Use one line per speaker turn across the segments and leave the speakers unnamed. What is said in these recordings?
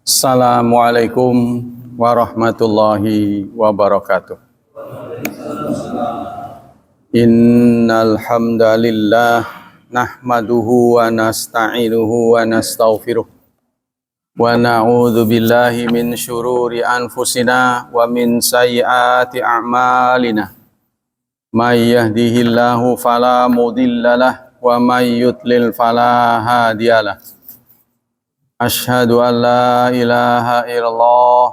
Assalamualaikum warahmatullahi wabarakatuh. Innal hamdalillah nahmaduhu wa nasta'inuhu wa nastaghfiruh wa na'udzu billahi min syururi anfusina wa min sayyiati a'malina. May yahdihillahu fala mudhillalah wa may yudlil fala hadiyalah. Asyhadu an la ilaha illallah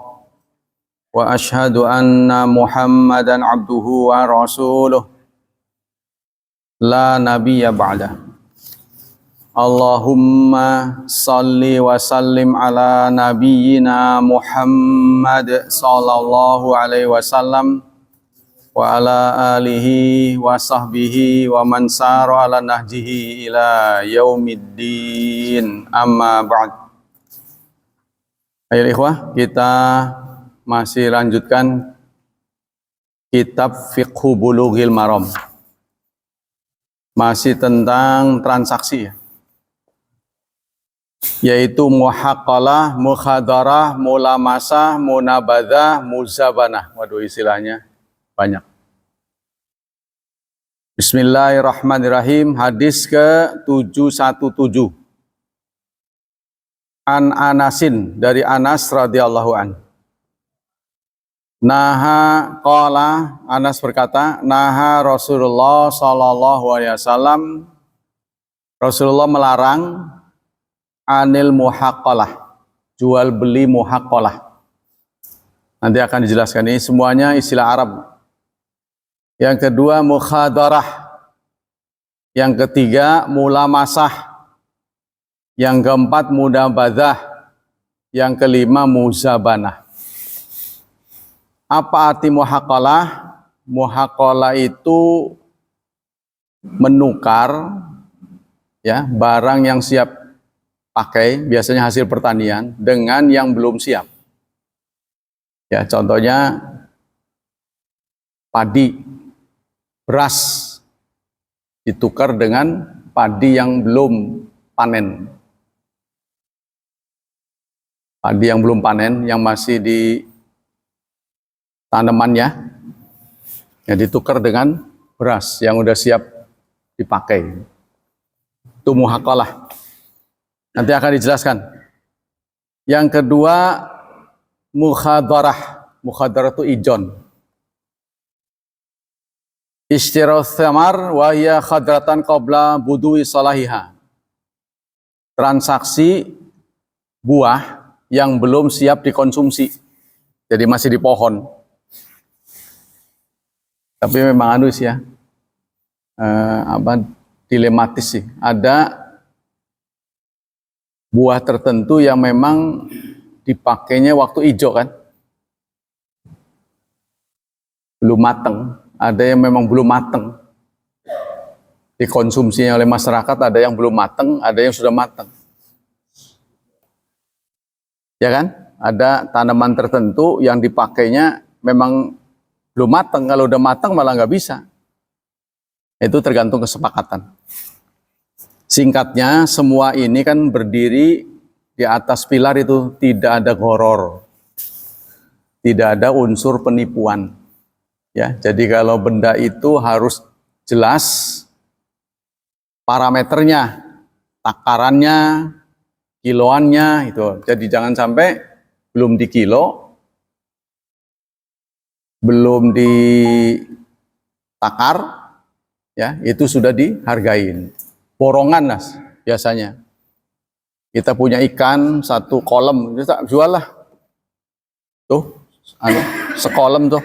wa asyhadu anna Muhammadan abduhu wa rasuluh la nabiyya ba'da. Allahumma salli wa sallim ala nabiyyina Muhammad sallallahu alaihi wasallam wa ala alihi wa sahbihi wa man sara ala nahjihi ila yaumiddin, amma ba'd. Ayo ikhwah, kita masih lanjutkan kitab Fiqhu Bulughil Maram. Masih tentang transaksi, yaitu muhaqqalah, mukhadarah, mulamasah, munabadah, muzabanah. Waduh, istilahnya banyak. Bismillahirrahmanirrahim. Hadis ke-717. An Anasin, dari Anas radhiyallahu an. Naha qala, Anas berkata, naha Rasulullah sallallahu alaihi wasallam, Rasulullah melarang anil muhaqqalah, jual beli muhaqqalah. Nanti akan dijelaskan, ini semuanya istilah Arab. Yang kedua mukhadarah, yang ketiga mulamasah, yang keempat munabadah, yang kelima muzabanah. Apa arti muhaqqalah? Muhaqqalah itu menukar ya barang yang siap pakai, biasanya hasil pertanian, dengan yang belum siap. Ya, contohnya padi, beras ditukar dengan padi yang belum panen. Padi yang belum panen, yang masih di tanamannya, ya ditukar dengan beras yang udah siap dipakai. Itu muhaqqalah. Nanti akan dijelaskan. Yang kedua mukhadarah. Mukhadarah itu ijon. Ishtirath thamar wa hiya khadratan qabla budui salahiha. Transaksi buah yang belum siap dikonsumsi, jadi masih di pohon. Tapi memang dilematis sih. Ada buah tertentu yang memang dipakainya waktu hijau kan, belum mateng. Ada yang memang belum mateng, dikonsumsinya oleh masyarakat. Ada yang belum mateng, ada yang sudah mateng. Ya kan? Ada tanaman tertentu yang dipakainya memang belum matang. Kalau udah matang malah nggak bisa. Itu tergantung kesepakatan. Singkatnya, semua ini kan berdiri di atas pilar itu, tidak ada gharar, tidak ada unsur penipuan. Ya, jadi kalau benda itu harus jelas parameternya, takarannya, kiloannya itu. Jadi jangan sampai belum dikilo, belum ditakar, ya itu sudah dihargain. Borongan lah biasanya. Kita punya ikan satu kolam, kita jual lah. Tuh, sekolam tuh.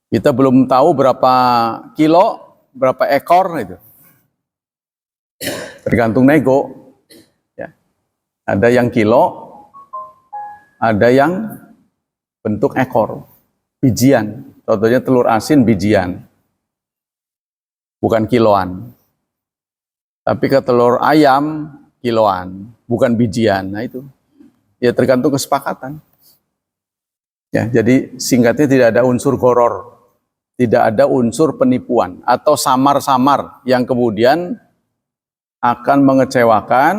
Kita belum tahu berapa kilo, berapa ekor itu. Tergantung nego. Ada yang kilo, ada yang bentuk ekor, bijian. Contohnya telur asin bijian, bukan kiloan. Tapi ke telur ayam kiloan, bukan bijian. Nah itu, ya tergantung kesepakatan. Ya, jadi singkatnya tidak ada unsur gharar, tidak ada unsur penipuan atau samar-samar yang kemudian akan mengecewakan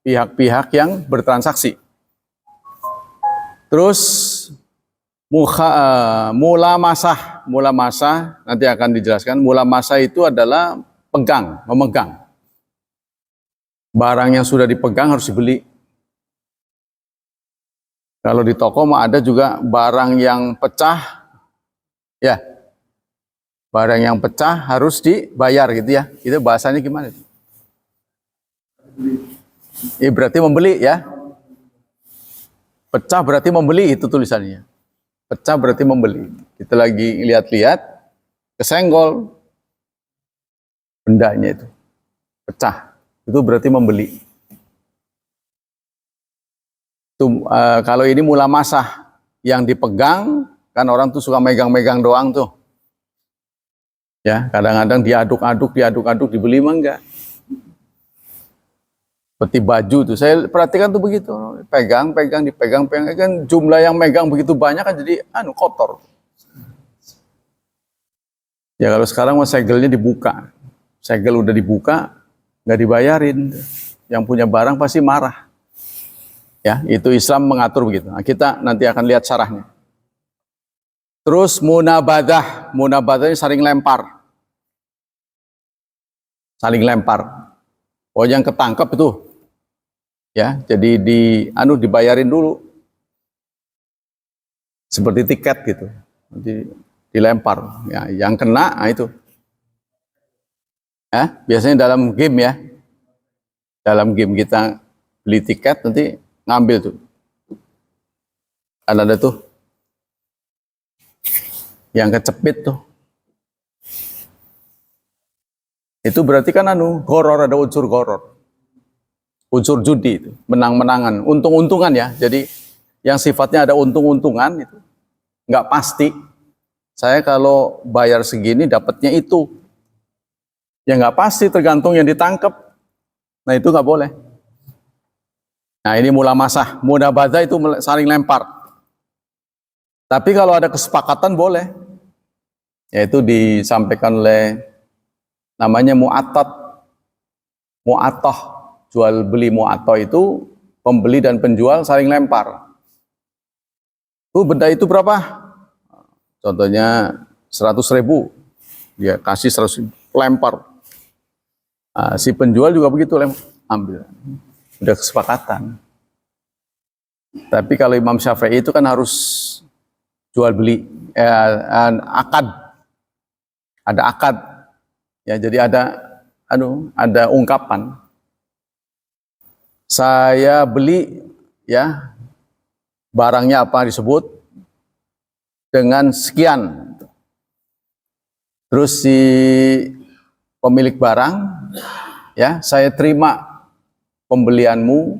pihak-pihak yang bertransaksi. Terus mula masah nanti akan dijelaskan. Mula masah itu adalah memegang. Barang yang sudah dipegang harus dibeli. Kalau di toko mah ada juga barang yang pecah, ya. Barang yang pecah harus dibayar gitu ya. Itu bahasanya gimana? Berarti membeli ya. Pecah berarti membeli, itu tulisannya. Pecah berarti membeli. Kita lagi lihat-lihat, kesenggol bendanya itu. Pecah. Itu berarti membeli. Itu, kalau ini mula masah yang dipegang, kan orang tuh suka megang-megang doang tuh. Ya, kadang-kadang diaduk-aduk dibeli mah enggak. Seperti baju tuh, saya perhatikan tuh begitu, dipegang, kan jumlah yang megang begitu banyak kan jadi kotor. Ya kalau sekarang mah segelnya dibuka, segel udah dibuka, nggak dibayarin, yang punya barang pasti marah. Ya, itu Islam mengatur begitu. Nah, kita nanti akan lihat syarahnya. Terus munabadah ini saling lempar. Oh, yang ketangkep itu, ya, jadi dibayarin dulu, seperti tiket gitu, dilempar. Ya, yang kena, itu. Ya, biasanya dalam game ya, kita beli tiket nanti ngambil tuh, ada tuh yang kecepit tuh. Itu berarti kan goror, ada unsur goror. Unsur judi itu, menang-menangan, untung-untungan ya. Jadi yang sifatnya ada untung-untungan itu nggak pasti. Saya kalau bayar segini dapatnya itu. Ya nggak pasti, tergantung yang ditangkap. Nah itu nggak boleh. Nah ini mula masah, munabadah itu saling lempar. Tapi kalau ada kesepakatan boleh. Yaitu disampaikan oleh namanya mu'atoh, jual beli mu'atoh itu pembeli dan penjual saling lempar. Benda itu berapa? Contohnya 100.000, dia kasih 100.000, lempar. Si penjual juga begitu, ambil. Udah kesepakatan. Tapi kalau Imam Syafi'i itu kan harus jual beli, akad, ada akad. Ya, jadi ada ungkapan. Saya beli ya barangnya apa disebut dengan sekian. Terus si pemilik barang, ya, saya terima pembelianmu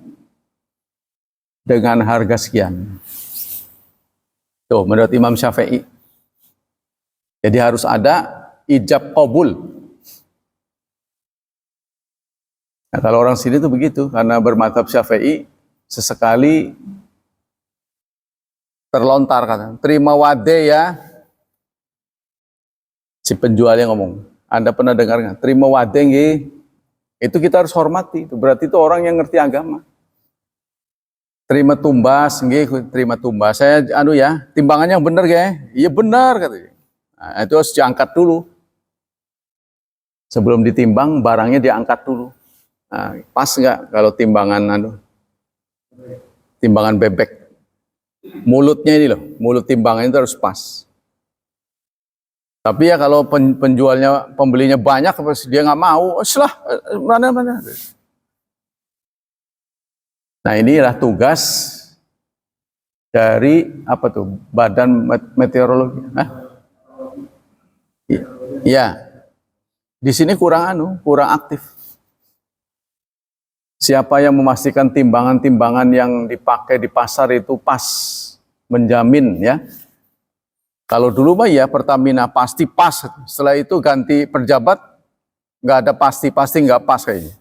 dengan harga sekian. Tuh, menurut Imam Syafi'i. Jadi harus ada ijab qabul. Nah, kalau orang sini tuh begitu, karena bermadzhab Syafi'i, sesekali terlontar kata, terima wade ya. Si penjualnya ngomong, Anda pernah dengar nggak? Terima wade nggih. Itu kita harus hormati, itu berarti itu orang yang ngerti agama. Terima tumbas nggih, terima tumbas. Saya ya, timbangannya yang benar nggih? Iya benar katanya. Nah, itu harus diangkat dulu. Sebelum ditimbang, barangnya diangkat dulu. Nah, pas nggak kalau timbangan bebek, mulutnya ini loh, mulut timbangan itu harus pas. Tapi ya kalau pembelinya banyak, dia nggak mau, mana. Nah inilah tugas dari Badan Meteorologi. Iya, di sini kurang aktif. Siapa yang memastikan timbangan-timbangan yang dipakai di pasar itu pas, menjamin ya. Kalau dulu mah ya Pertamina pasti pas, setelah itu ganti pejabat nggak ada pasti nggak pas kayaknya.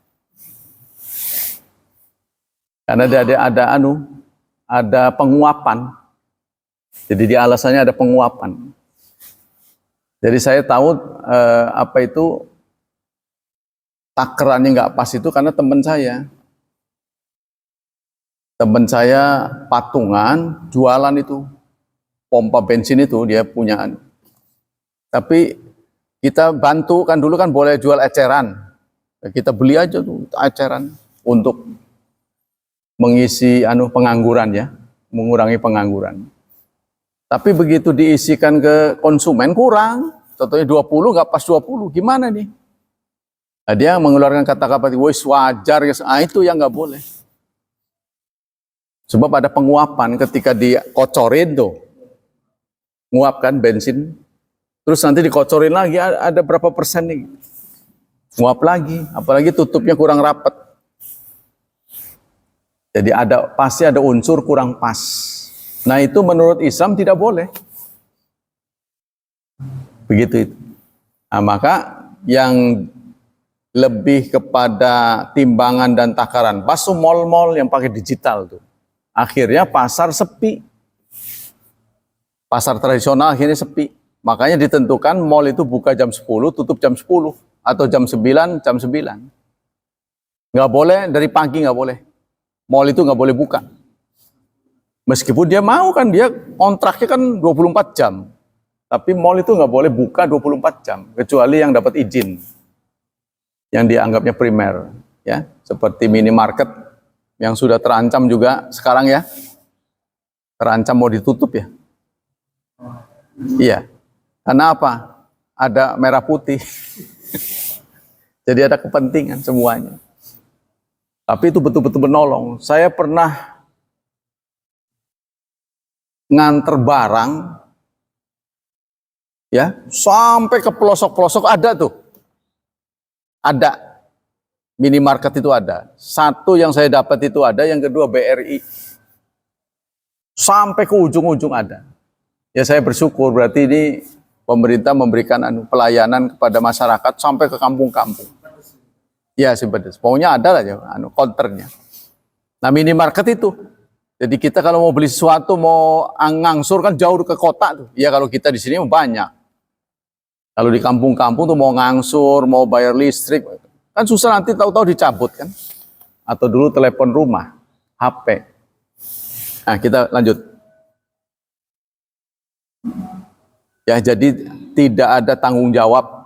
Karena ada penguapan. Jadi di alasannya ada penguapan. Jadi saya tahu takarannya nggak pas itu karena teman saya. Teman saya patungan jualan itu pompa bensin itu dia punya. Tapi kita bantu kan dulu kan boleh jual eceran. Kita beli aja tuh eceran untuk mengisi pengangguran ya, mengurangi pengangguran. Tapi begitu diisikan ke konsumen kurang, contohnya 20 nggak pas 20, gimana nih? Nah, dia mengeluarkan kata-kata wis wajar ya, itu yang nggak boleh. Sebab ada penguapan ketika dikocorin tuh, nguapkan bensin, terus nanti dikocorin lagi ada berapa persen nih, nguap lagi, apalagi tutupnya kurang rapat. Jadi pasti ada unsur kurang pas. Nah itu menurut Islam tidak boleh. Begitu itu. Nah, maka yang lebih kepada timbangan dan takaran. Pas mall-mall yang pakai digital tuh. Akhirnya pasar sepi. Pasar tradisional akhirnya sepi. Makanya ditentukan mall itu buka jam 10, tutup jam 10. Atau jam 9, jam 9. Nggak boleh, dari pagi nggak boleh. Mall itu nggak boleh buka. Meskipun dia mau kan, dia kontraknya kan 24 jam. Tapi mall itu nggak boleh buka 24 jam. Kecuali yang dapat izin. Yang dianggapnya primer. Ya, seperti minimarket yang sudah terancam juga sekarang ya. Terancam mau ditutup ya. Iya. Karena apa? Ada merah putih. Jadi ada kepentingan semuanya. Tapi itu betul-betul menolong. Saya pernah nganter barang ya sampai ke pelosok-pelosok ada tuh. Ada. Minimarket itu ada. Satu yang saya dapat itu ada, yang kedua BRI. Sampai ke ujung-ujung ada. Ya saya bersyukur berarti ini pemerintah memberikan pelayanan kepada masyarakat sampai ke kampung-kampung. Ya sebenarnya, pokoknya ada lah ya, counternya. Nah minimarket itu, jadi kita kalau mau beli sesuatu, mau ngangsur kan jauh ke kota tuh. Ya kalau kita di sini banyak. Kalau di kampung-kampung tuh mau ngangsur, mau bayar listrik, kan susah nanti tahu-tahu dicabut kan. Atau dulu telepon rumah, HP. Nah kita lanjut. Ya jadi tidak ada tanggung jawab.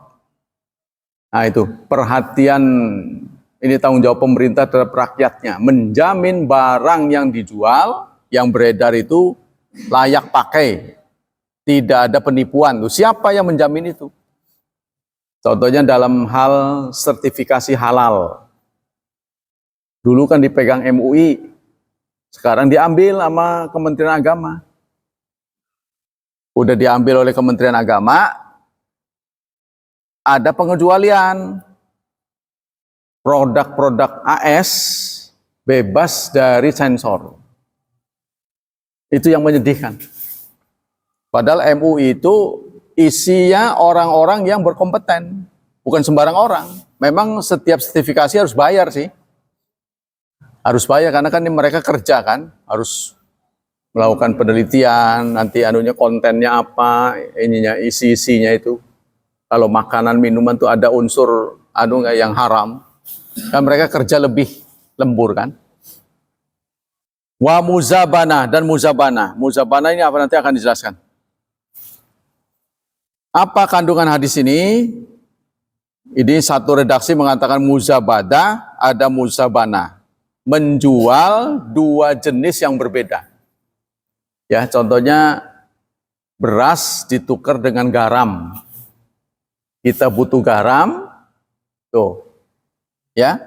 Nah itu perhatian, ini tanggung jawab pemerintah terhadap rakyatnya, menjamin barang yang dijual, yang beredar itu layak pakai, tidak ada penipuan. Loh, siapa yang menjamin itu? Contohnya dalam hal sertifikasi halal. Dulu kan dipegang MUI, sekarang diambil sama Kementerian Agama. Udah diambil oleh Kementerian Agama, ada pengecualian produk-produk AS bebas dari sensor. Itu yang menyedihkan. Padahal MUI itu isinya orang-orang yang berkompeten, bukan sembarang orang. Memang setiap sertifikasi harus bayar sih. Harus bayar karena kan mereka kerja kan, harus melakukan penelitian, nanti kontennya apa, isi-isinya itu. Kalau makanan minuman tuh ada unsur yang haram, kan mereka kerja lebih lembur kan. Wa muzabana dan muzabana. Muzabana ini apa nanti akan dijelaskan. Apa kandungan hadis ini? Ini satu redaksi mengatakan muzabada, ada muzabana. Menjual dua jenis yang berbeda. Ya, contohnya beras ditukar dengan garam. Kita butuh garam, tuh, ya.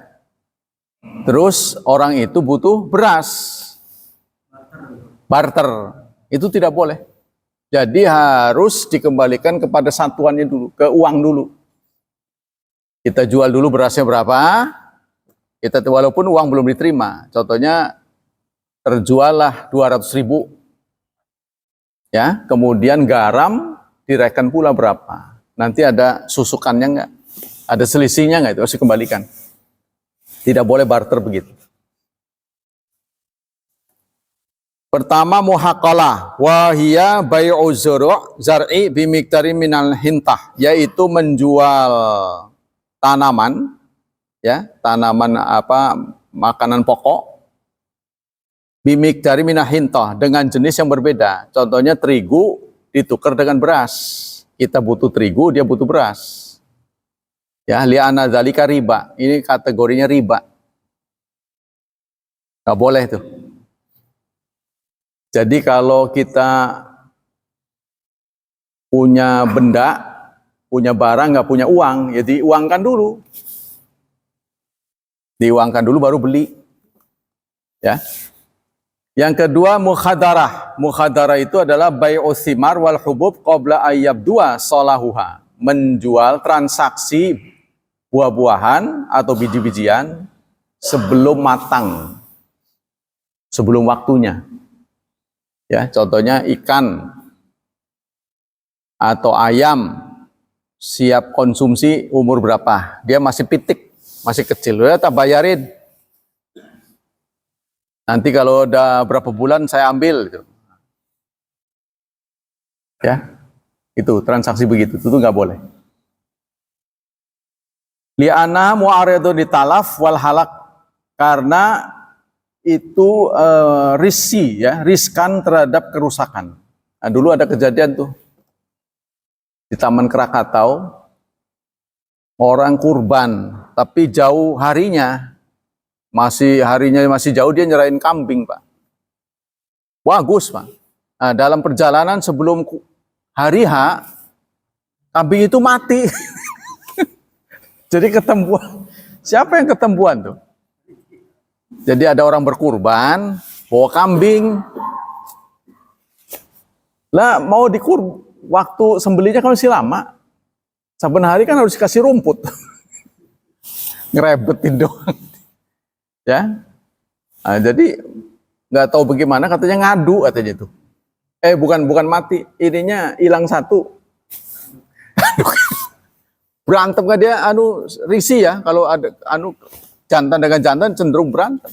Terus orang itu butuh beras, barter. Itu tidak boleh. Jadi harus dikembalikan kepada satuannya dulu, ke uang dulu. Kita jual dulu berasnya berapa, kita walaupun uang belum diterima. Contohnya terjuallah 200.000, ya. Kemudian garam direken pula berapa. Nanti ada susukannya enggak? Ada selisihnya enggak? Itu harus dikembalikan. Tidak boleh barter begitu. Pertama muhaqalah, wahia bai'u zar'i bimiqdari minal hintah, yaitu menjual tanaman ya, tanaman apa, makanan pokok, bimik dari minahintoh, dengan jenis yang berbeda. Contohnya terigu ditukar dengan beras. Kita butuh terigu, dia butuh beras. Ya, li'anna dzalika riba. Ini kategorinya riba. Nggak boleh tuh. Jadi kalau kita punya benda, punya barang, nggak punya uang, ya diuangkan dulu. Diuangkan dulu baru beli. Ya. Yang kedua mukhadarah. Mukhadarah itu adalah bai'us thimar wal hubub qabla ayyabdua salahuha. Menjual transaksi buah-buahan atau biji-bijian sebelum matang. Sebelum waktunya. Ya, contohnya ikan atau ayam siap konsumsi umur berapa? Dia masih pitik, masih kecil. Udah tak bayarin. Nanti kalau udah berapa bulan saya ambil gitu. Ya. Itu transaksi begitu, itu nggak boleh. Li'ana mu'aridu ditalaf wal halak, karena itu risih ya, riskan terhadap kerusakan. Nah, dulu ada kejadian tuh di Taman Krakatau, orang kurban, tapi jauh harinya masih jauh, dia nyerahin kambing, Pak. Bagus, Pak. Nah, dalam perjalanan sebelum hari H, kambing itu mati. Jadi ketembuan. Siapa yang ketembuan tuh? Jadi ada orang berkurban, bawa kambing. Lah mau waktu sembelihnya kan masih lama. Saben hari kan harus dikasih rumput. Ngerebetin doang. Ya. Nah, jadi nggak tahu bagaimana, katanya ngadu katanya itu. Bukan mati, ininya hilang satu. Berantem kan dia risih ya, kalau ada jantan dengan jantan cenderung berantem.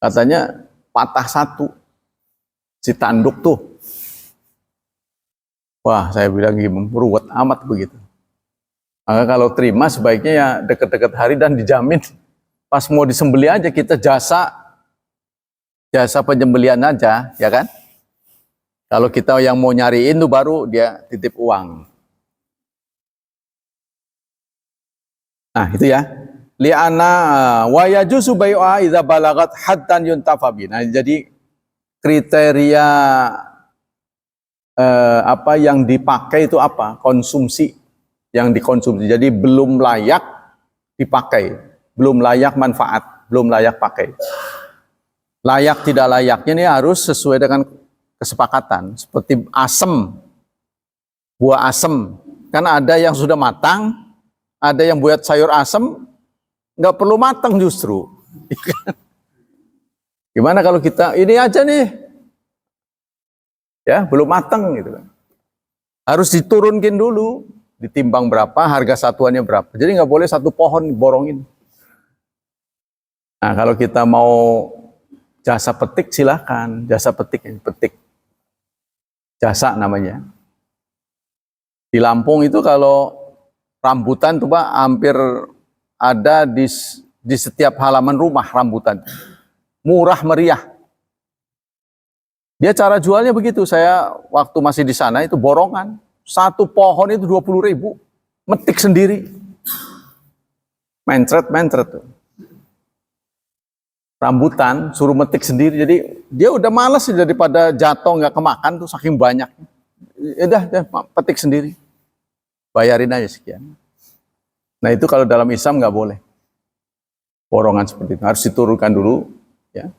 Katanya patah satu si tanduk tuh. Wah, saya bilang gimana, ruwet amat begitu. Maka kalau terima sebaiknya ya deket-deket hari dan dijamin. Pas mau disembelih aja kita jasa penyembelihan aja, ya kan? Kalau kita yang mau nyariin tuh baru dia titip uang. Nah, itu ya. Li'ana wa yajuzu bai'a idza balagat haddan yuntafa bi. Nah, jadi kriteria apa yang dipakai itu apa? Konsumsi yang dikonsumsi. Jadi belum layak dipakai, belum layak manfaat, belum layak pakai. Layak tidak layaknya ini harus sesuai dengan kesepakatan. Seperti asem, buah asem. Kan ada yang sudah matang, ada yang buat sayur asem nggak perlu matang justru. Gimana kalau kita ini aja nih, ya belum matang gitu kan. Harus diturunkin dulu, ditimbang berapa, harga satuannya berapa. Jadi nggak boleh satu pohon borongin. Nah, kalau kita mau jasa petik silakan, jasa petik jasa namanya. Di Lampung itu kalau rambutan tuh Pak hampir ada di setiap halaman rumah rambutan. Murah meriah. Dia cara jualnya begitu. Saya waktu masih di sana itu borongan. Satu pohon itu 20.000. Metik sendiri. Mencret tuh. Rambutan suruh metik sendiri. Jadi dia udah males daripada jatuh nggak kemakan tuh saking banyak. Udah petik sendiri. Bayarin aja sekian. Nah itu kalau dalam Islam nggak boleh. Borongan seperti itu. Harus diturunkan dulu. Ya.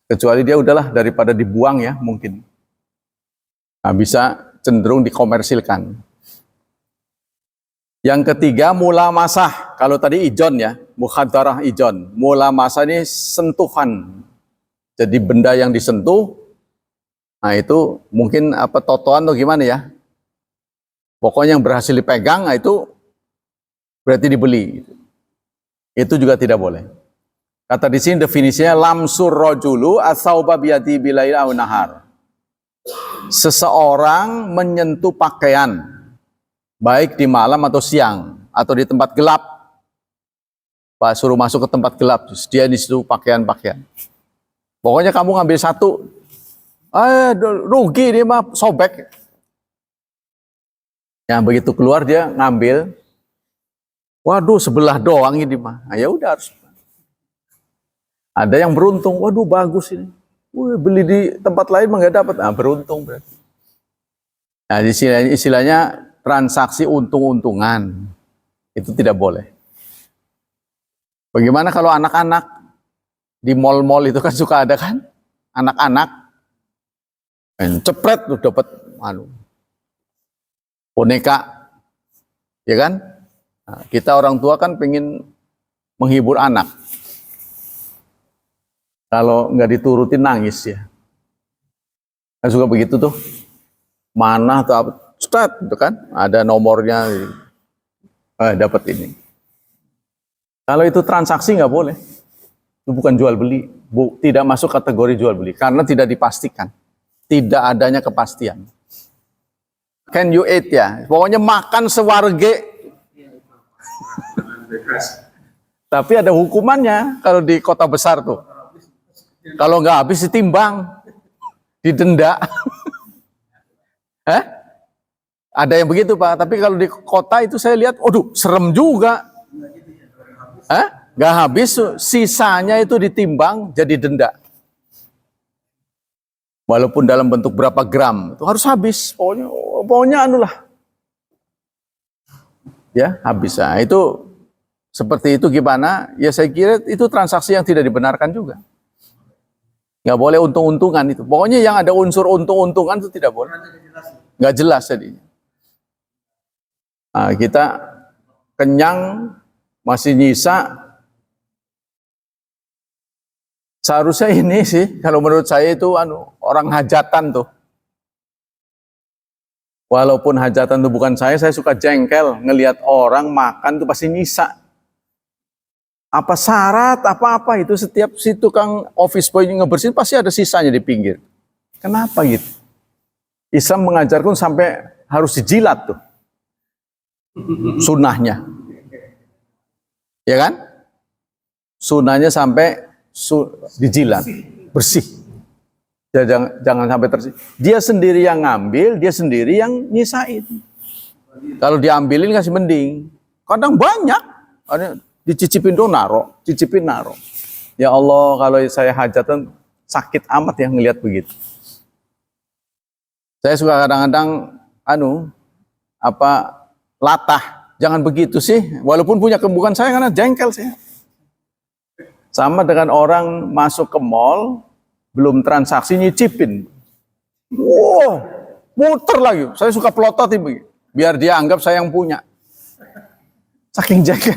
Kecuali dia udahlah daripada dibuang ya mungkin. Nah, bisa cenderung dikomersilkan. Yang ketiga mula masah. Kalau tadi ijon ya. Mukhadarah ijon. Mula masah ini sentuhan. Jadi benda yang disentuh. Nah itu mungkin apa totoan atau gimana ya. Pokoknya yang berhasil dipegang, nah itu berarti dibeli. Itu juga tidak boleh. Kata di sini definisinya lamsur rojulu as-sauba biyadi bilail aw nahar. Seseorang menyentuh pakaian baik di malam atau siang. atau di tempat gelap. Pak suruh masuk ke tempat gelap, dia di situ pakaian-pakaian. Pokoknya kamu ngambil satu, rugi dia mah sobek. Yang begitu keluar dia ngambil, waduh sebelah doang ini mah. Nah, ya udah harus. Ada yang beruntung, waduh bagus ini. Wih, beli di tempat lain mah nggak dapat. Nah, beruntung berarti. Nah, istilahnya transaksi untung-untungan itu tidak boleh. Bagaimana kalau anak-anak di mall-mall itu kan suka ada kan anak-anak cepret tuh dapat boneka, ya kan? Nah, kita orang tua kan pengen menghibur anak. Kalau nggak diturutin nangis ya. Kan suka begitu tuh. Mana atau apa? Start, gitu kan? Ada nomornya. Dapat ini. Kalau itu transaksi nggak boleh. Itu bukan jual beli. Tidak masuk kategori jual beli. Karena tidak dipastikan. Tidak adanya kepastian. Can you eat ya? Pokoknya makan sewarge. Tapi ada hukumannya kalau di kota besar tuh. Kalau nggak habis ditimbang, didenda. Ada yang begitu Pak. Tapi kalau di kota itu saya lihat, aduh serem juga. Nggak habis, sisanya itu ditimbang jadi denda. Walaupun dalam bentuk berapa gram, itu harus habis. Pokoknya anulah. Ya, habis. Nah, itu seperti itu gimana? Ya saya kira itu transaksi yang tidak dibenarkan juga. Nggak boleh untung-untungan itu. Pokoknya yang ada unsur untung-untungan itu tidak boleh. Nggak jelas jadinya. Nah, kita kenyang, masih nyisa. Seharusnya ini sih, kalau menurut saya itu orang hajatan tuh. Walaupun hajatan itu bukan saya suka jengkel ngelihat orang makan tuh pasti nyisa. Apa syarat, apa-apa itu setiap si tukang office boy ngebersihin pasti ada sisanya di pinggir. Kenapa gitu? Islam mengajarkan sampai harus dijilat tuh. Sunnahnya. Ya kan? Sunnahnya sampai dijilat, bersih. Jangan sampai tersisa. Dia sendiri yang ngambil, dia sendiri yang nyisain. Kalau diambilin kasih mending. Kadang banyak. Dicicipin dong naro, cicipin naro. Ya Allah, kalau saya hajatan sakit amat ya ngelihat begitu. Saya suka kadang-kadang latah. Jangan begitu sih. Walaupun punya bukan saya karena jengkel saya. Sama dengan orang masuk ke mall, belum transaksi nyicipin. Wow, muter lagi. Saya suka pelototin begitu. Biar dia anggap saya yang punya. Saking jengkel.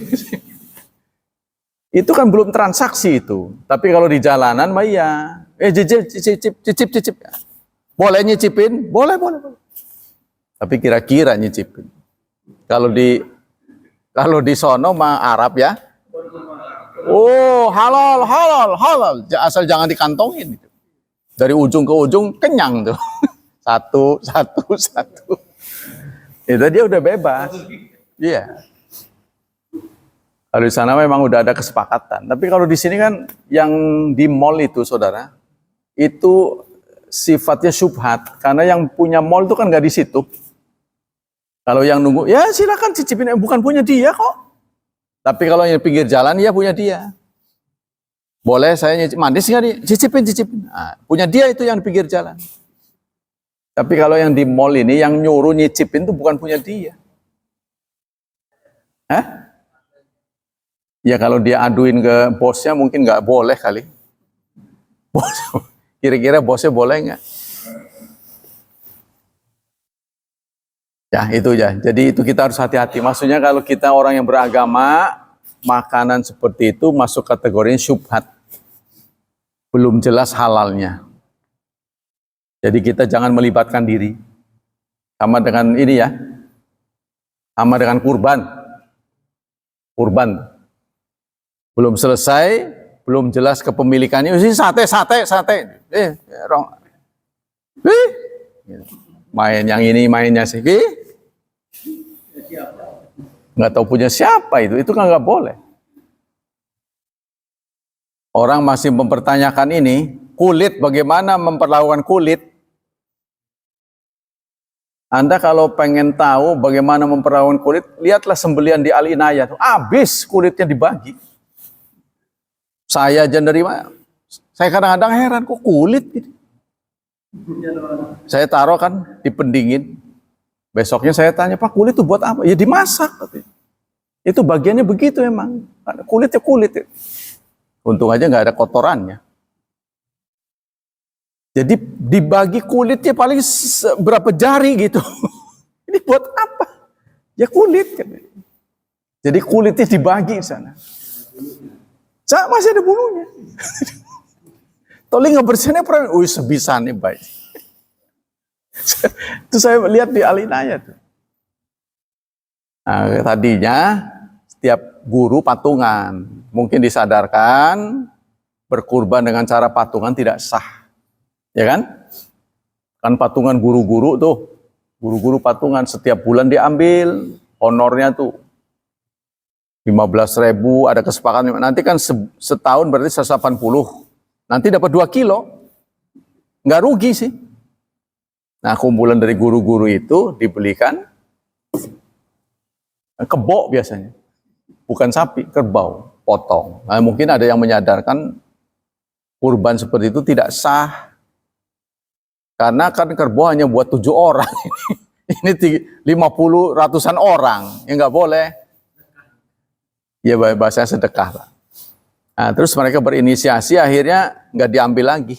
Itu kan belum transaksi itu. Tapi kalau di jalanan mah iya. Cicip. Boleh nyicipin? Boleh. Tapi kira-kira nyicipin. Kalau di sono mah Arab ya. Oh, halal. Asal jangan dikantongin. Dari ujung ke ujung kenyang tuh. Satu. Itu dia udah bebas. Iya. Kalau di sana memang udah ada kesepakatan. Tapi kalau di sini kan yang di mall itu, saudara, itu sifatnya syubhat. Karena yang punya mall itu kan nggak di situ. Kalau yang nunggu, ya silakan cicipin. Bukan punya dia kok. Tapi kalau yang pinggir jalan, ya punya dia. Boleh saya nyicip, manis nggak nih? Cicipin. Nah, punya dia itu yang di pinggir jalan. Tapi kalau yang di mall ini, yang nyuruh nyicipin itu bukan punya dia. Ya kalau dia aduin ke bosnya mungkin nggak boleh kali. Kira-kira bosnya boleh nggak? Ya itu ya. Jadi itu kita harus hati-hati. Maksudnya kalau kita orang yang beragama, makanan seperti itu masuk kategori syubhat. Belum jelas halalnya. Jadi kita jangan melibatkan diri. Sama dengan ini ya. Sama dengan kurban. Belum selesai, belum jelas kepemilikannya. Sate. Main yang ini, mainnya sih. Nggak tahu punya siapa itu kan nggak boleh. Orang masih mempertanyakan ini, kulit, bagaimana memperlakukan kulit. Anda kalau pengen tahu bagaimana memperlakukan kulit, lihatlah sembelian di Al-Inayah. Habis kulitnya dibagi. Saya aja nerima, saya kadang-kadang heran, kok kulit gitu. Saya taruh kan di pendingin. Besoknya saya tanya, Pak, kulit itu buat apa? Ya dimasak. Itu bagiannya begitu emang. Kulitnya kulit. Untung aja nggak ada kotorannya. Jadi dibagi kulitnya paling berapa jari gitu. Ini buat apa? Ya kulit. Jadi kulitnya dibagi di sana. Masih ada bulunya. Toli ngebersihinnya pernah, sebisa nih baik. Itu saya lihat di Al-Inayah tuh. Nah, tadinya setiap guru patungan, mungkin disadarkan berkurban dengan cara patungan tidak sah. Ya kan? Kan patungan guru-guru tuh. Guru-guru patungan setiap bulan diambil honornya tuh 15.000, ada kesepakatan. Nanti kan setahun berarti 180. Nanti dapat 2 kilo. Nggak rugi sih. Nah, kumpulan dari guru-guru itu dibelikan kebo biasanya. Bukan sapi, kerbau, potong. Nah, mungkin ada yang menyadarkan kurban seperti itu tidak sah. Karena kan kerbau hanya buat 7 orang. Ini 50 ratusan orang. Ya nggak boleh. Ya bahasanya sedekah lah. Nah, terus mereka berinisiasi, akhirnya nggak diambil lagi.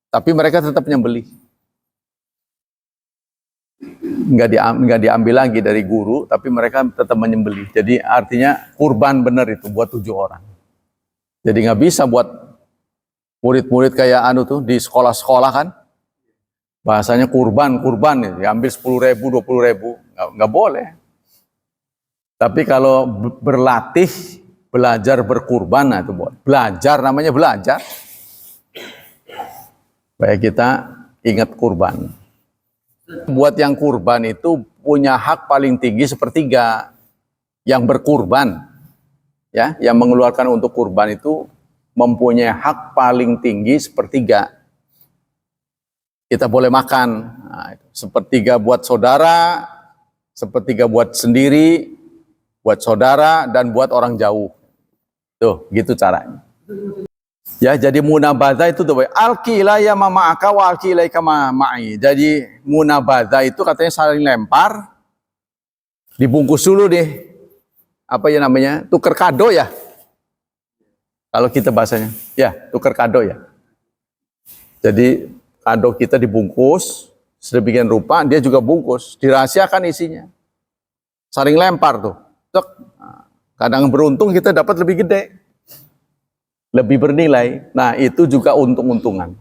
Tapi mereka tetap nyembelih. Nggak diambil lagi dari guru, tapi mereka tetap menyembelih. Jadi artinya kurban benar itu buat 7 orang. Jadi nggak bisa buat murid-murid kayak tuh di sekolah-sekolah kan, bahasanya kurban ya, diambil 10.000, 20.000, nggak boleh. Tapi kalau berlatih, belajar berkurban, nah itu buat belajar, namanya belajar. Baik, kita ingat kurban. Buat yang kurban itu punya hak paling tinggi sepertiga. Yang berkurban, ya, yang mengeluarkan untuk kurban itu mempunyai hak paling tinggi sepertiga. Kita boleh makan, nah, sepertiga buat saudara, sepertiga buat sendiri, buat saudara, dan buat orang jauh. Tuh, gitu caranya. Ya, jadi munabadha itu tuh, alki ilayya ma ma'aka wa alki ilaika ma ma'i. Jadi munabadha itu katanya saling lempar, dibungkus dulu deh. Apa ya namanya? Tuker kado ya. Kalau kita bahasanya, ya, tuker kado ya. Jadi kado kita dibungkus sedemikian rupa, dia juga bungkus, dirahasiakan isinya. Saling lempar tuh. Kadang beruntung kita dapat lebih gede, lebih bernilai. Nah, itu juga untung-untungan.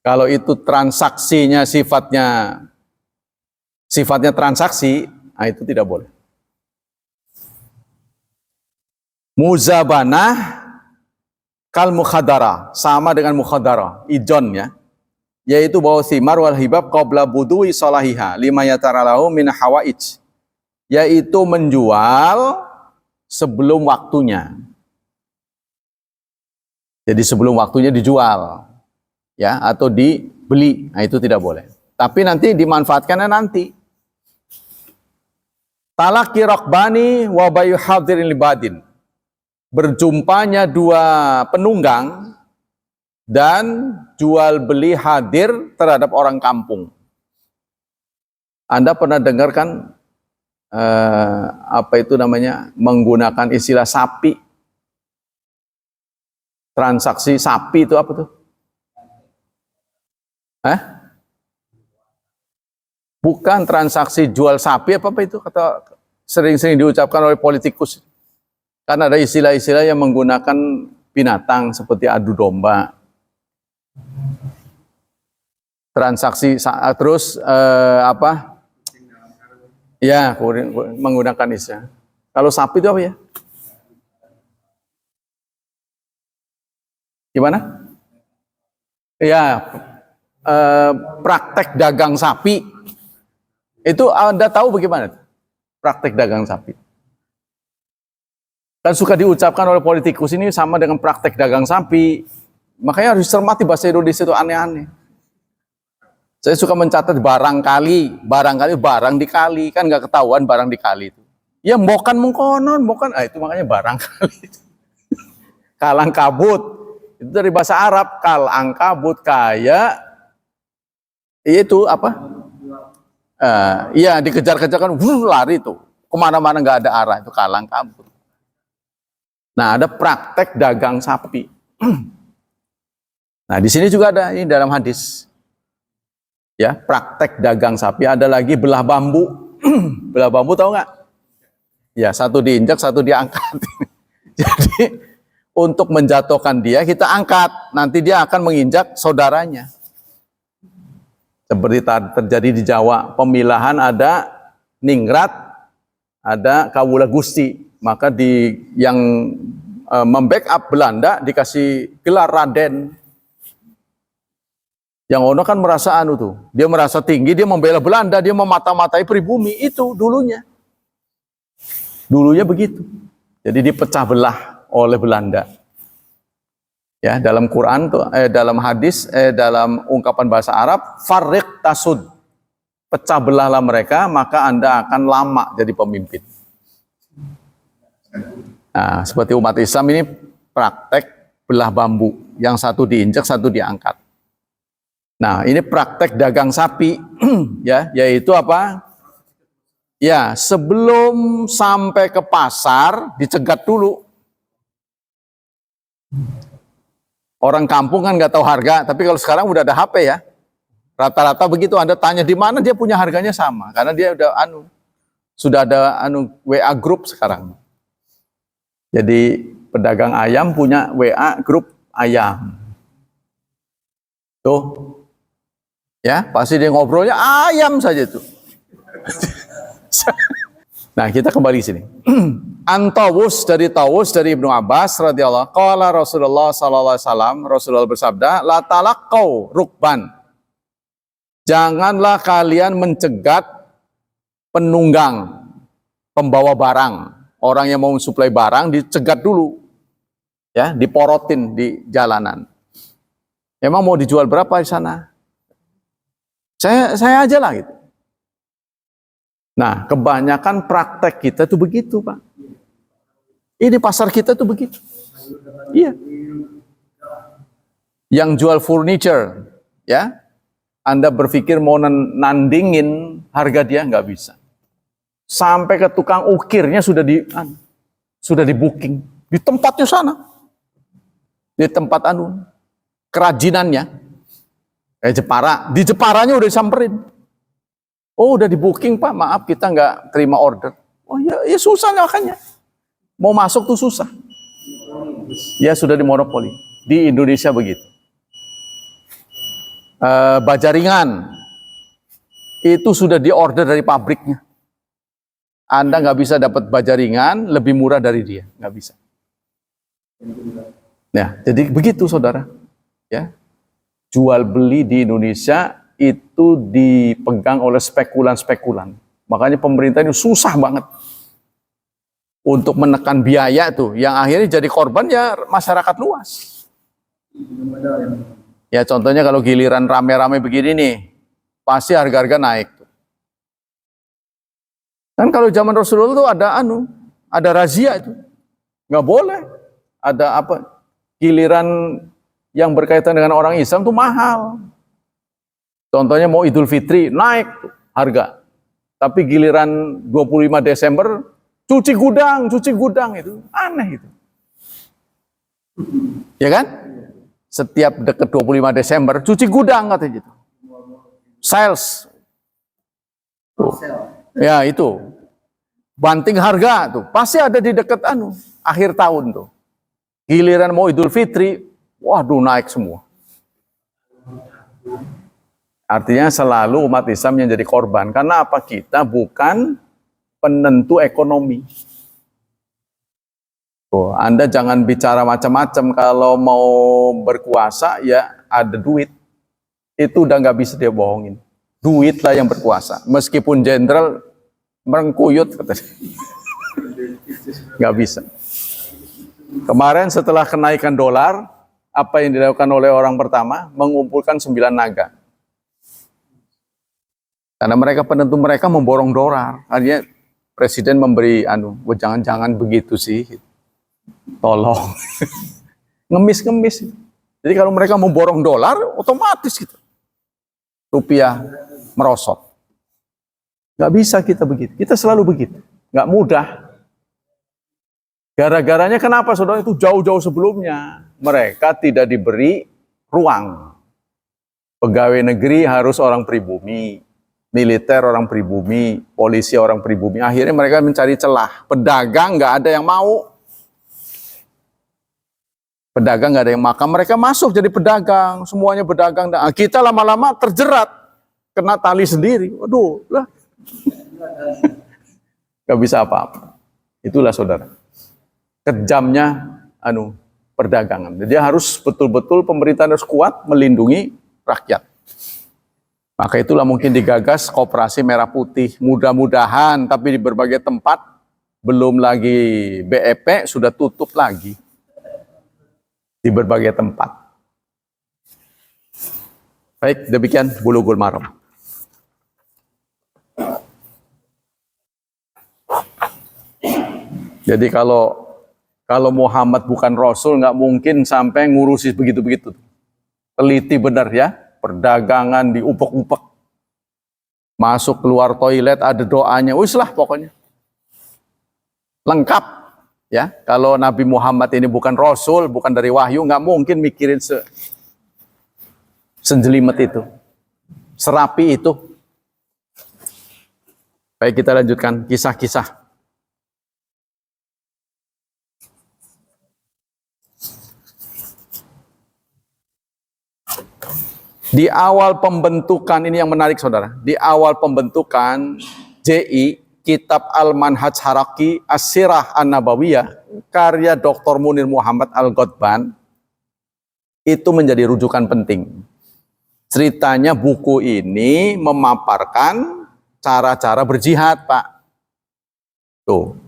Kalau itu transaksinya sifatnya transaksi, nah itu tidak boleh. Muzabanah kal mukhadara, sama dengan mukhadara, ijon ya. Yaitu bahwa thimar wal hibab qabla budui salahiha lima yataralahu min hawaij. Yaitu menjual sebelum waktunya. Jadi sebelum waktunya dijual, ya, atau dibeli, nah itu tidak boleh. Tapi nanti dimanfaatkannya nanti. Talaqi raqbani wa bayu hadirin libadin. Berjumpanya 2 penunggang dan jual beli hadir terhadap orang kampung. Anda pernah dengar kan apa itu namanya, menggunakan istilah sapi? Transaksi sapi itu apa tuh? Bukan transaksi jual sapi, apa itu kata sering-sering diucapkan oleh politikus. Kan ada istilah-istilah yang menggunakan binatang seperti adu domba. Transaksi terus apa? Ya, menggunakan istilah. Kalau sapi itu apa ya? Gimana? Ya, praktek dagang sapi. Itu Anda tahu bagaimana? Praktek dagang sapi. Kan suka diucapkan oleh politikus ini sama dengan praktek dagang sapi. Makanya harus cermati bahasa Indonesia itu aneh-aneh. Saya suka mencatat barangkali barang dikali, kan nggak ketahuan barang dikali itu. Ya mokan mengkonon, mokan, itu makanya barangkali. Kalang kabut, itu dari bahasa Arab, kalang kabut, kayak itu apa? Iya dikejar-kejar kan, lari tuh, kemana-mana nggak ada arah, itu kalang kabut. Nah ada praktek dagang sapi. Nah di sini juga ada ini dalam hadis. Ya, praktek dagang sapi. Ada lagi belah bambu. Belah bambu tahu nggak? Ya, satu diinjak, satu diangkat. Jadi untuk menjatuhkan dia kita angkat, nanti dia akan menginjak saudaranya. Seperti terjadi di Jawa, pemilahan ada ningrat, ada kawula gusti. Maka yang membackup Belanda dikasih gelar Raden. Yang ono kan merasa dia merasa tinggi, dia membela Belanda, dia memata-matai pribumi, itu dulunya begitu. Jadi dipecah belah oleh Belanda. Ya, dalam Quran tuh, dalam hadis, dalam ungkapan bahasa Arab, farriq tasud, pecah belahlah mereka, maka Anda akan lama jadi pemimpin. Nah, seperti umat Islam ini praktek belah bambu, yang satu diinjak, satu diangkat. Nah, ini praktek dagang sapi, ya, yaitu apa? Ya, sebelum sampai ke pasar dicegat dulu. Orang kampung kan nggak tahu harga, tapi kalau sekarang udah ada HP ya, rata-rata begitu. Anda tanya di mana, dia punya harganya sama, karena dia sudah ada WA group sekarang. Jadi pedagang ayam punya WA grup ayam. Tuh. Ya, pasti dia ngobrolnya ayam saja itu. Nah, kita kembali sini. An-Tawus dari Ibnu Abbas radhiyallahu anhu, qala Rasulullah sallallahu alaihi wasallam, Rasulullah bersabda, la talaqau rukban. Janganlah kalian mencegat penunggang, pembawa barang. Orang yang mau mensuplai barang dicegat dulu. Ya, diporotin di jalanan. Emang mau dijual berapa di sana? Saya aja lah gitu. Nah, kebanyakan praktek kita tuh begitu, Pak. Ini pasar kita tuh begitu. Iya. Yang jual furniture, ya, Anda berpikir mau nandingin harga dia, nggak bisa. Sampai ke tukang ukirnya sudah di booking di tempatnya sana, di tempat kerajinannya. Jepara, di Jeparanya udah disamperin. Oh, udah di booking Pak, maaf kita nggak terima order. Oh ya susah makanya. Mau masuk tuh susah. Ya sudah dimonopoli. Di Indonesia begitu. Baja ringan, itu sudah diorder dari pabriknya. Anda nggak bisa dapat baja ringan lebih murah dari dia, nggak bisa. Nah, jadi begitu saudara. Ya. Jual beli di Indonesia itu dipegang oleh spekulan-spekulan. Makanya pemerintah ini susah banget untuk menekan biaya tuh, yang akhirnya jadi korban ya masyarakat luas. Ya contohnya kalau giliran rame-rame begini nih, pasti harga-harga naik tuh. Kan kalau zaman Rasulullah tuh ada razia itu, nggak boleh. Ada giliran yang berkaitan dengan orang Islam tuh mahal. Contohnya mau Idul Fitri, naik harga. Tapi giliran 25 Desember, cuci gudang itu. Aneh itu. Ya kan? Setiap dekat 25 Desember, cuci gudang katanya gitu. Sales. Tuh. Ya itu. Banting harga tuh. Pasti ada di dekat akhir tahun tuh. Giliran mau Idul Fitri, waduh naik semua. Artinya selalu umat Islam yang jadi korban. Karena apa? Kita bukan penentu ekonomi. Tuh, Anda jangan bicara macam-macam. Kalau mau berkuasa ya ada duit. Itu udah nggak bisa dia bohongin. Duit lah yang berkuasa. Meskipun jenderal merengkuyut katanya. Nggak bisa. Kemarin setelah kenaikan dolar, apa yang dilakukan oleh orang pertama? Mengumpulkan 9 naga. Karena mereka penentu mereka memborong dolar. Artinya presiden memberi jangan-jangan begitu sih. Tolong. Ngemis-ngemis. Jadi kalau mereka memborong dolar, otomatis gitu. Rupiah merosot. Nggak bisa kita begitu. Kita selalu begitu. Nggak mudah. Gara-garanya kenapa saudara? Itu jauh-jauh sebelumnya. Mereka tidak diberi ruang. Pegawai negeri harus orang pribumi. Militer orang pribumi. Polisi orang pribumi. Akhirnya mereka mencari celah. Pedagang nggak ada yang mau. Pedagang nggak ada yang makan. Mereka masuk jadi pedagang. Semuanya pedagang. Nah, kita lama-lama terjerat. Kena tali sendiri. Waduh. Lah. Nggak bisa apa-apa. Itulah saudara. Kejamnya perdagangan. Jadi harus betul-betul pemerintah harus kuat melindungi rakyat. Maka itulah mungkin digagas Koperasi Merah Putih. Mudah-mudahan, tapi di berbagai tempat belum lagi BEP sudah tutup lagi di berbagai tempat. Baik, demikian Bulughul Maram. Jadi kalau Muhammad bukan Rasul, nggak mungkin sampai ngurusi begitu-begitu. Teliti benar ya, perdagangan diupek-upek. Masuk keluar toilet ada doanya, wis lah pokoknya. Lengkap ya. Kalau Nabi Muhammad ini bukan Rasul, bukan dari wahyu, nggak mungkin mikirin senjelimet itu. Serapi itu. Baik, kita lanjutkan kisah-kisah. Di awal pembentukan, ini yang menarik saudara, di awal pembentukan JI, Kitab Al-Manhaj Haraki As-Sirah An-Nabawiyah, karya Dr. Munir Muhammad Al-Ghotban, itu menjadi rujukan penting. Ceritanya buku ini memaparkan cara-cara berjihad, Pak. Tuh.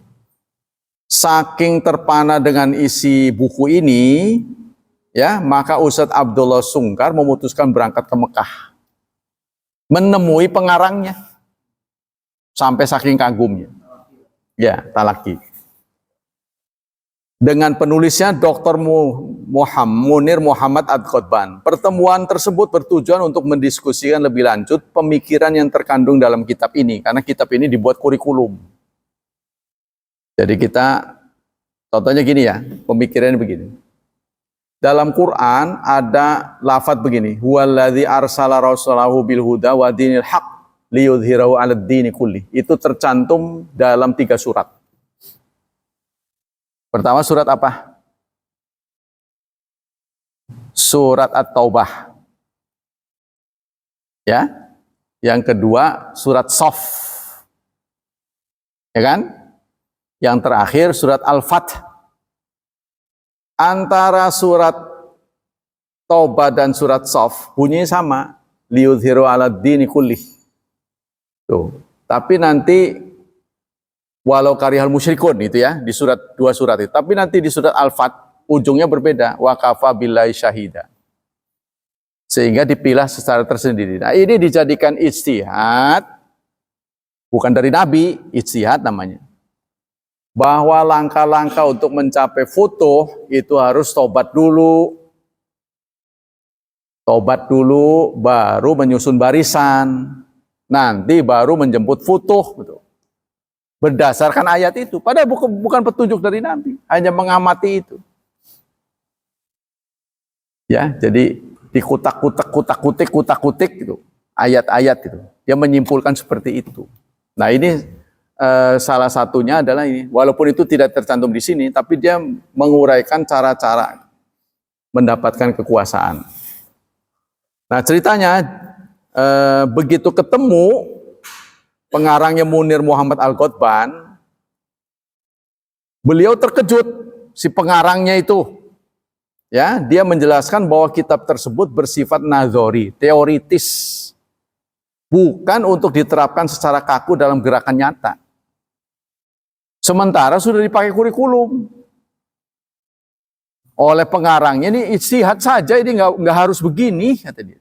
Saking terpana dengan isi buku ini, ya, maka Ustadz Abdullah Sungkar memutuskan berangkat ke Mekah. Menemui pengarangnya. Sampai saking kagumnya. Ya, talaki. Dengan penulisnya Dr. Munir Muhammad Al-Ghotban. Pertemuan tersebut bertujuan untuk mendiskusikan lebih lanjut pemikiran yang terkandung dalam kitab ini. Karena kitab ini dibuat kurikulum. Jadi kita, contohnya gini ya, pemikirannya begini. Dalam Quran ada lafadz begini, huwallazi arsala rasulahu bil huda wa dinil haq liyudhhirahu 'alad dini kulli. Itu tercantum dalam 3 surat. Pertama surat apa? Surat At-Taubah. Ya. Yang kedua surat Shaf. Ya kan? Yang terakhir surat Al-Fath. Antara surat Taubah dan surat Shaf bunyinya sama, liyudhiru 'alad dini kulli. Tuh. Tapi nanti walau karihal musyrikun itu ya di surat 2 surat itu. Tapi nanti di surat Al-Fath ujungnya berbeda, wa kafa billahi syahida. Sehingga dipilah secara tersendiri. Nah, ini dijadikan ijtihad bukan dari Nabi, ijtihad namanya. Bahwa langkah-langkah untuk mencapai foto itu harus tobat dulu. Tobat dulu, baru menyusun barisan. Nanti baru menjemput foto. Berdasarkan ayat itu. Padahal bukan petunjuk dari Nabi. Hanya mengamati itu. Ya, jadi dikutak-kutik itu. Ayat-ayat itu. Dia menyimpulkan seperti itu. Nah ini salah satunya adalah ini, walaupun itu tidak tercantum di sini, tapi dia menguraikan cara-cara mendapatkan kekuasaan. Nah ceritanya, begitu ketemu pengarangnya Munir Muhammad Al-Ghotban, beliau terkejut, si pengarangnya itu, ya, dia menjelaskan bahwa kitab tersebut bersifat nazori, teoritis, bukan untuk diterapkan secara kaku dalam gerakan nyata. Sementara sudah dipakai kurikulum. oleh pengarangnya, ini ijtihad saja, ini nggak harus begini, kata dia.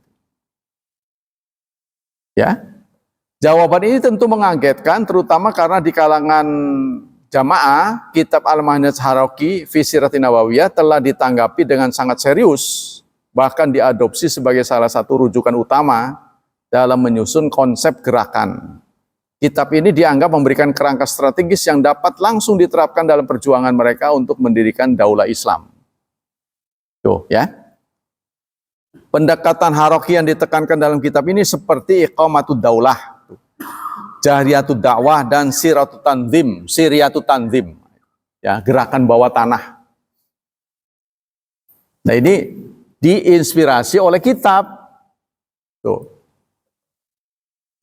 Ya, jawaban ini tentu mengagetkan, terutama karena di kalangan jamaah, kitab Al-Manhaj Haraki fi Siratin Nabawiyah telah ditanggapi dengan sangat serius, bahkan diadopsi sebagai salah satu rujukan utama dalam menyusun konsep gerakan. Kitab ini dianggap memberikan kerangka strategis yang dapat langsung diterapkan dalam perjuangan mereka untuk mendirikan daulah Islam. Tuh, ya. Pendekatan Haraki yang ditekankan dalam kitab ini seperti iqamatud daulah, jahriyatud dakwah, dan siriyatut tanzim, ya, gerakan bawah tanah. Nah, ini diinspirasi oleh kitab. Tuh.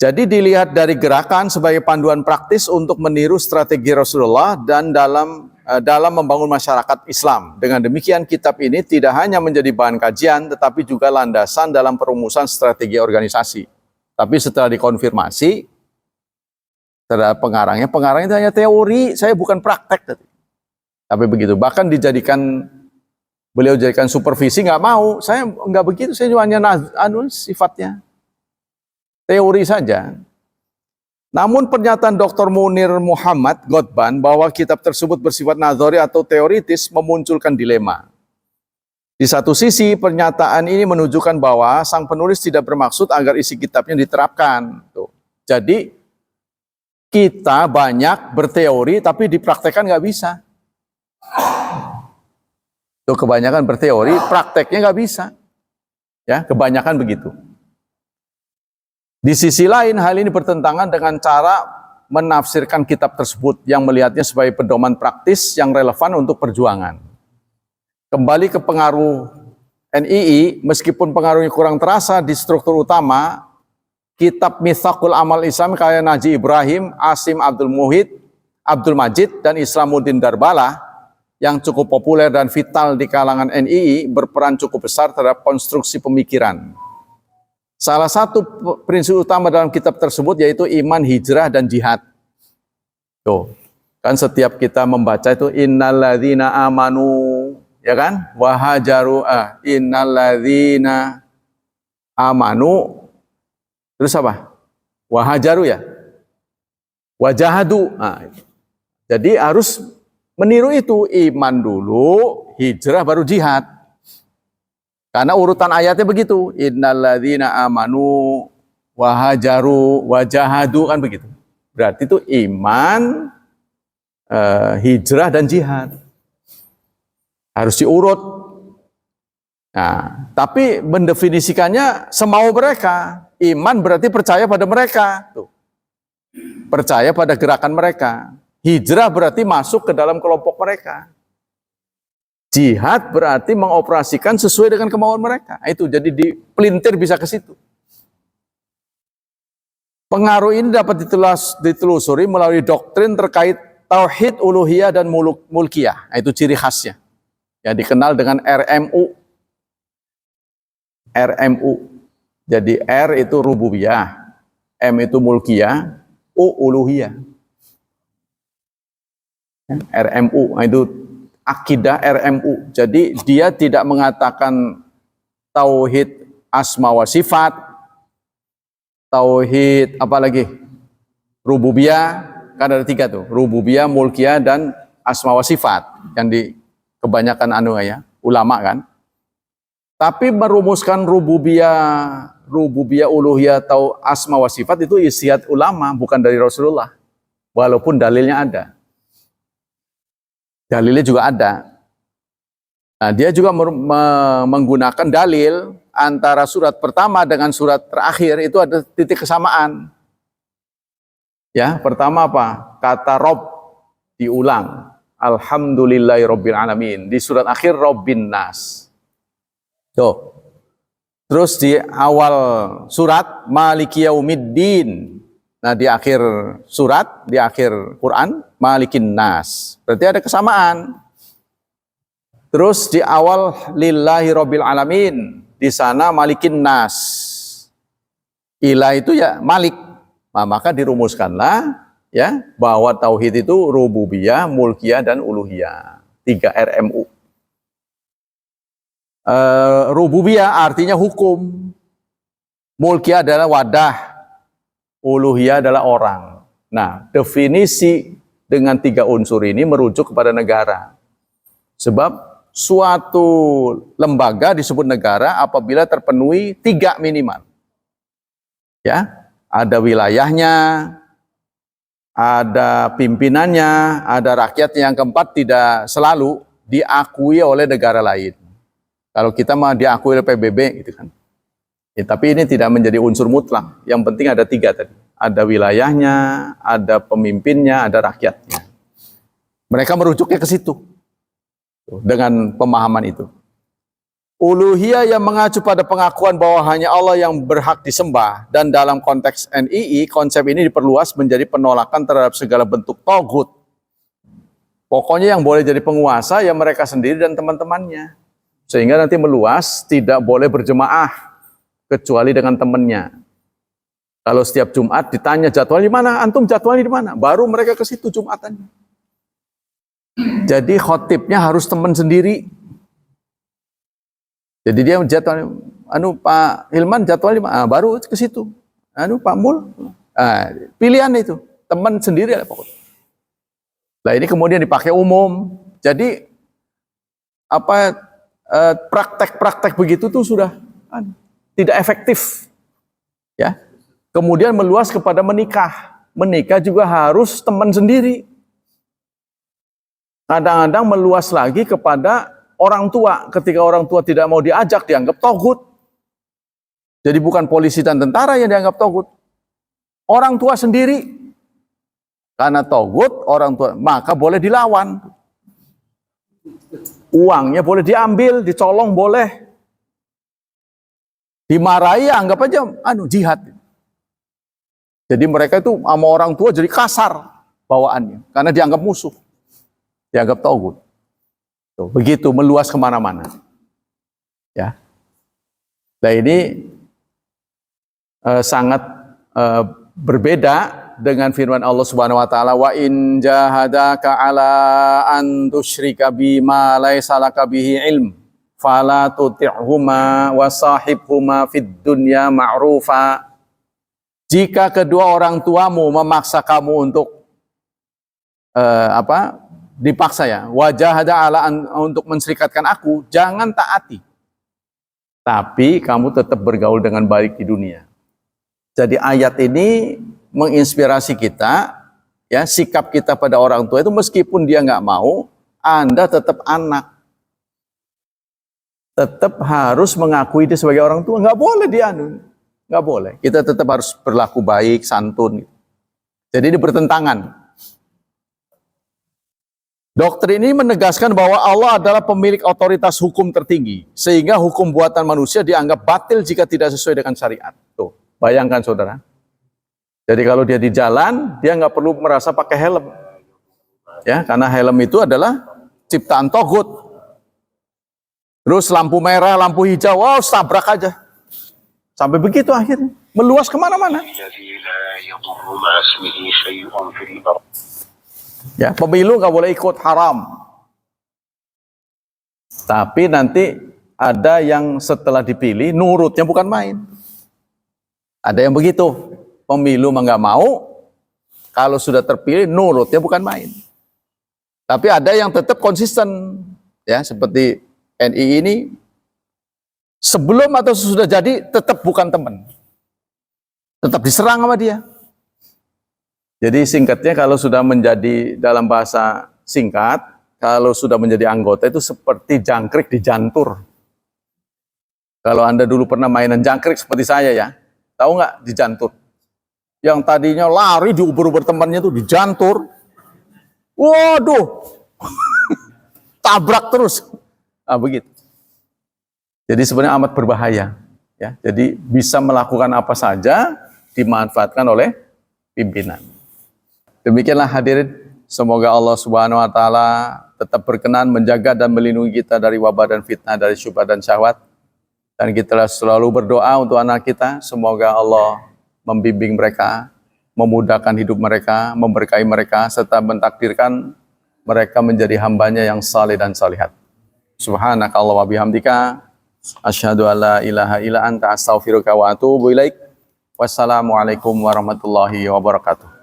Jadi dilihat dari gerakan sebagai panduan praktis untuk meniru strategi Rasulullah dan dalam membangun masyarakat Islam. Dengan demikian kitab ini tidak hanya menjadi bahan kajian, tetapi juga landasan dalam perumusan strategi organisasi. Tapi setelah dikonfirmasi terhadap pengarangnya itu hanya teori, saya bukan praktek. Tapi begitu, bahkan beliau jadikan supervisi, nggak mau, saya nggak begitu, saya hanya sifatnya teori saja. Namun pernyataan Dr. Munir Muhammad Ghotban bahwa kitab tersebut bersifat nazari atau teoritis memunculkan dilema. Di satu sisi, pernyataan ini menunjukkan bahwa sang penulis tidak bermaksud agar isi kitabnya diterapkan. Tuh. Jadi, kita banyak berteori tapi dipraktekkan nggak bisa. Tuh, kebanyakan berteori, prakteknya nggak bisa. Ya, kebanyakan begitu. Di sisi lain, hal ini bertentangan dengan cara menafsirkan kitab tersebut yang melihatnya sebagai pedoman praktis yang relevan untuk perjuangan. Kembali ke pengaruh NII, meskipun pengaruhnya kurang terasa di struktur utama, kitab Mitsaqul Amal Islam kayak Naji Ibrahim, Asim Abdul Majid, dan Islamuddin Darbalah yang cukup populer dan vital di kalangan NII berperan cukup besar terhadap konstruksi pemikiran. Salah satu prinsip utama dalam kitab tersebut yaitu iman, hijrah, dan jihad. Tuh, kan setiap kita membaca itu innalladzina amanu, ya kan? Wahajaru, innalladzina amanu. Terus apa? Wahajaru, ya. Wajahadu. Nah, jadi harus meniru itu, iman dulu, hijrah baru jihad. Karena urutan ayatnya begitu. Innalladzina amanu wahajaru wajahadu, kan begitu. Berarti itu iman, hijrah, dan jihad. Harus diurut. Nah, tapi mendefinisikannya semau mereka. Iman berarti percaya pada mereka. Tuh. Percaya pada gerakan mereka. Hijrah berarti masuk ke dalam kelompok mereka. Jihad berarti mengoperasikan sesuai dengan kemauan mereka. Itu jadi dipelintir bisa ke situ. Pengaruh ini dapat ditelusuri melalui doktrin terkait tauhid, uluhiyah, dan mulkiyah. Itu ciri khasnya. Yang dikenal dengan RMU. RMU. Jadi R itu rububiyah, M itu mulkiyah, U uluhiyah. RMU itu akidah RMU. Jadi dia tidak mengatakan tauhid asma wa sifat, tauhid apalagi rububiyah, kan ada 3 tuh, rububiyah, mulkiyah, dan asma wa sifat yang di kebanyakan ulama kan. Tapi merumuskan rububiyah, uluhiyah atau asma wa sifat itu ijtihad ulama, bukan dari Rasulullah. Walaupun dalilnya ada. Dalilnya juga ada. Nah, dia juga menggunakan dalil antara surat pertama dengan surat terakhir itu ada titik kesamaan. Ya, pertama apa? Kata Rob diulang. Alhamdulillahirabbil alamin. Di surat akhir Rabbin nas. Tuh. Terus di awal surat Maliki yaumiddin. Nah, di akhir surat, di akhir Quran, Malikin nas. Berarti ada kesamaan. Terus di awal lillahi rabbil alamin. Di sana Malikin nas. Ilah itu ya Malik. Nah, maka dirumuskanlah ya bahwa tauhid itu rububiyah, mulkiyah, dan uluhiyah. 3 RMU. Rububiyah artinya hukum. Mulkiyah adalah wadah. Uluhiyah adalah orang. Nah, definisi dengan 3 unsur ini merujuk kepada negara. Sebab suatu lembaga disebut negara apabila terpenuhi 3 minimal. Ya, ada wilayahnya, ada pimpinannya, ada rakyat. Yang keempat, tidak selalu diakui oleh negara lain. Kalau kita mah diakui oleh PBB gitu kan. Ya, tapi ini tidak menjadi unsur mutlak. Yang penting ada 3 tadi. Ada wilayahnya, ada pemimpinnya, ada rakyatnya. Mereka merujuknya ke situ dengan pemahaman itu. Uluhiyah yang mengacu pada pengakuan bahwa hanya Allah yang berhak disembah, dan dalam konteks NII konsep ini diperluas menjadi penolakan terhadap segala bentuk togut. Pokoknya yang boleh jadi penguasa ya mereka sendiri dan teman-temannya. Sehingga nanti meluas, tidak boleh berjemaah kecuali dengan temannya. Kalau setiap Jumat ditanya jadwal di mana, antum jadwalnya di mana? Baru mereka ke situ Jumatannya. Jadi khotibnya harus teman sendiri. Jadi dia jadwal, Pak Hilman jadwal di mana? Baru ke situ. Pak Mul, pilihan itu teman sendiri lah pokoknya. Nah ini kemudian dipakai umum. Jadi praktek-praktek begitu tuh sudah tidak efektif. Ya. Kemudian meluas kepada menikah. Menikah juga harus teman sendiri. Kadang-kadang meluas lagi kepada orang tua. Ketika orang tua tidak mau diajak, dianggap togut. Jadi bukan polisi dan tentara yang dianggap togut. Orang tua sendiri. Karena togut, orang tua, maka boleh dilawan. Uangnya boleh diambil, dicolong boleh. Dimarahi, anggap aja jihad. Jadi mereka itu sama orang tua jadi kasar bawaannya. Karena dianggap musuh. Dianggap togut. Begitu meluas kemana-mana. Ya. Nah ini sangat berbeda dengan firman Allah Subhanahu wa taala, wa in jahadaka ala an tusyrika bima laisa laka bihi ilm fala tuti'huma wa sahibhuma fid dunya ma'rufa. Jika kedua orang tuamu memaksa kamu untuk dipaksa ya, wajahada ala untuk menserikatkan aku, jangan taati. Tapi kamu tetap bergaul dengan baik di dunia. Jadi ayat ini menginspirasi kita, ya sikap kita pada orang tua itu meskipun dia nggak mau, Anda tetap anak. Tetap harus mengakui dia sebagai orang tua, nggak boleh nggak boleh. Kita tetap harus berlaku baik, santun. Jadi ini bertentangan. Doktrin ini menegaskan bahwa Allah adalah pemilik otoritas hukum tertinggi, sehingga hukum buatan manusia dianggap batil jika tidak sesuai dengan syariat. Tuh, bayangkan saudara. Jadi kalau dia di jalan, dia nggak perlu merasa pakai helm, ya, karena helm itu adalah ciptaan togut. Terus lampu merah, lampu hijau, wow, tabrak aja. Sampai begitu akhirnya, meluas kemana-mana. Ya, pemilu nggak boleh ikut, haram. Tapi nanti ada yang setelah dipilih nurutnya bukan main. Ada yang begitu, pemilu mah nggak mau, kalau sudah terpilih nurutnya bukan main. Tapi ada yang tetap konsisten, ya seperti NI ini, sebelum atau sudah jadi tetap bukan teman, tetap diserang sama dia. Jadi singkatnya kalau sudah menjadi, dalam bahasa singkat, kalau sudah menjadi anggota itu seperti jangkrik dijantur. Kalau Anda dulu pernah mainan jangkrik seperti saya ya, tahu nggak dijantur? Yang tadinya lari diuber-uber temannya itu dijantur. Waduh, tabrak terus. Nah, begitu. Jadi sebenarnya amat berbahaya. Ya, jadi bisa melakukan apa saja dimanfaatkan oleh pimpinan. Demikianlah hadirin, semoga Allah Subhanahu wa taala tetap berkenan menjaga dan melindungi kita dari wabah dan fitnah, dari syubhat dan syahwat. Dan kita selalu berdoa untuk anak kita, semoga Allah membimbing mereka, memudahkan hidup mereka, memberkahi mereka, serta mentakdirkan mereka menjadi hambanya yang saleh dan salihat. Subhanaka Allah wa bihamdika, Asyhadu alla ilaha illa anta astaghfiruka wa atubu ilaik. Wassalamualaikum warahmatullahi wabarakatuh.